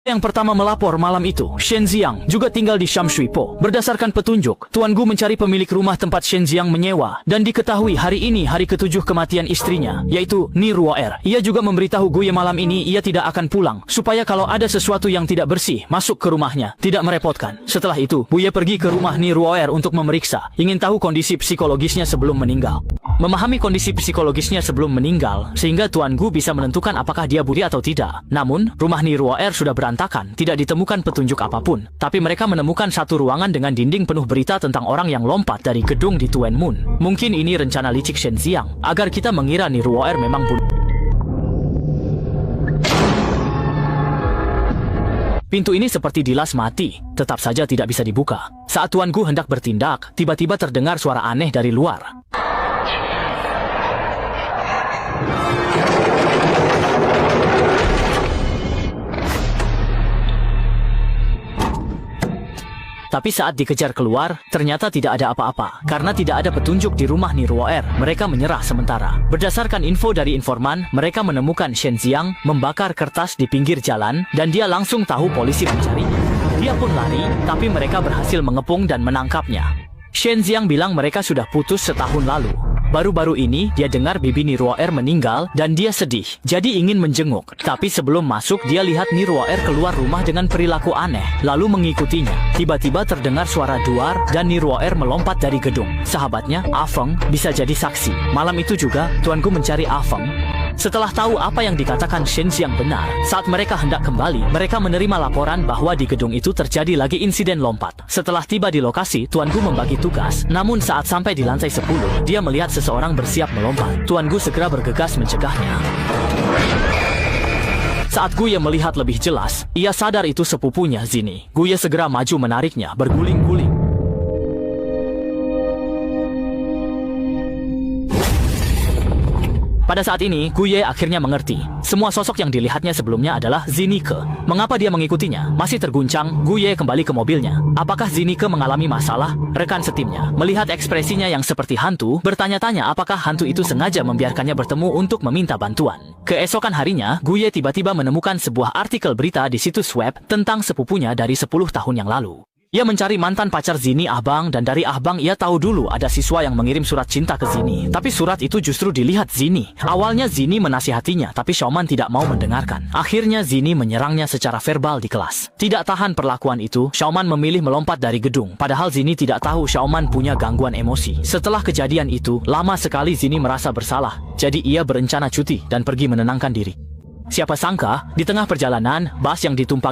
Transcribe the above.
Yang pertama melapor malam itu, Shen Ziang juga tinggal di Shamshui-po. Berdasarkan petunjuk, Tuan Gu mencari pemilik rumah tempat Shen Ziang menyewa, dan diketahui hari ini hari ke-7 kematian istrinya, yaitu Ni Ruo'er. Ia juga memberitahu Guye malam ini ia tidak akan pulang, supaya kalau ada sesuatu yang tidak bersih masuk ke rumahnya, tidak merepotkan. Setelah itu, Guye pergi ke rumah Ni Ruo'er untuk memeriksa, ingin tahu kondisi psikologisnya sebelum meninggal. Memahami kondisi psikologisnya sebelum meninggal, sehingga Tuan Gu bisa menentukan apakah dia budi atau tidak. Namun, rumah Ni Ruo'er sudah berantakan, tidak ditemukan petunjuk apapun. Tapi mereka menemukan satu ruangan dengan dinding penuh berita tentang orang yang lompat dari gedung di Tuen Mun. Mungkin ini rencana licik Shen Ziang, agar kita mengira Ni Ruo'er memang bunuh. Pintu ini seperti dilas mati, tetap saja tidak bisa dibuka. Saat Tuan Gu hendak bertindak, tiba-tiba terdengar suara aneh dari luar. Tapi saat dikejar keluar, ternyata tidak ada apa-apa. Karena tidak ada petunjuk di rumah Ni Ruo'er, mereka menyerah sementara. Berdasarkan info dari informan, mereka menemukan Shen Ziang membakar kertas di pinggir jalan, dan dia langsung tahu polisi mencarinya. Dia pun lari, tapi mereka berhasil mengepung dan menangkapnya. Shen Ziang bilang mereka sudah putus setahun lalu. Baru-baru ini, dia dengar bibi Ni Ruo'er meninggal dan dia sedih, jadi ingin menjenguk. Tapi sebelum masuk, dia lihat Ni Ruo'er keluar rumah dengan perilaku aneh, lalu mengikutinya. Tiba-tiba terdengar suara duar dan Ni Ruo'er melompat dari gedung. Sahabatnya, Ah Feng, bisa jadi saksi. Malam itu juga, Tuan Gu mencari Ah Feng. Setelah tahu apa yang dikatakan Shen Ziang benar, saat mereka hendak kembali, mereka menerima laporan bahwa di gedung itu terjadi lagi insiden lompat. Setelah tiba di lokasi, Tuan Gu membagi tugas. Namun saat sampai di lantai 10, dia melihat seseorang bersiap melompat. Tuan Gu segera bergegas mencegahnya. Saat Guye melihat lebih jelas, ia sadar itu sepupunya Zini. Guye segera maju menariknya, berguling-guling. Pada saat ini, Guye akhirnya mengerti. Semua sosok yang dilihatnya sebelumnya adalah Zinike. Mengapa dia mengikutinya? Masih terguncang, Guye kembali ke mobilnya. Apakah Zinike mengalami masalah? Rekan setimnya, melihat ekspresinya yang seperti hantu, bertanya-tanya apakah hantu itu sengaja membiarkannya bertemu untuk meminta bantuan. Keesokan harinya, Guye tiba-tiba menemukan sebuah artikel berita di situs web tentang sepupunya dari 10 tahun yang lalu. Ia mencari mantan pacar Zini Ahbang, dan dari Ahbang ia tahu dulu ada siswa yang mengirim surat cinta ke Zini. Tapi surat itu justru dilihat Zini. Awalnya Zini menasihatinya, tapi Xiaoman tidak mau mendengarkan. Akhirnya Zini menyerangnya secara verbal di kelas. Tidak tahan perlakuan itu, Xiaoman memilih melompat dari gedung. Padahal Zini tidak tahu Xiaoman punya gangguan emosi. Setelah kejadian itu, lama sekali Zini merasa bersalah. Jadi ia berencana cuti dan pergi menenangkan diri. Siapa sangka, di tengah perjalanan, bas yang ditumpangi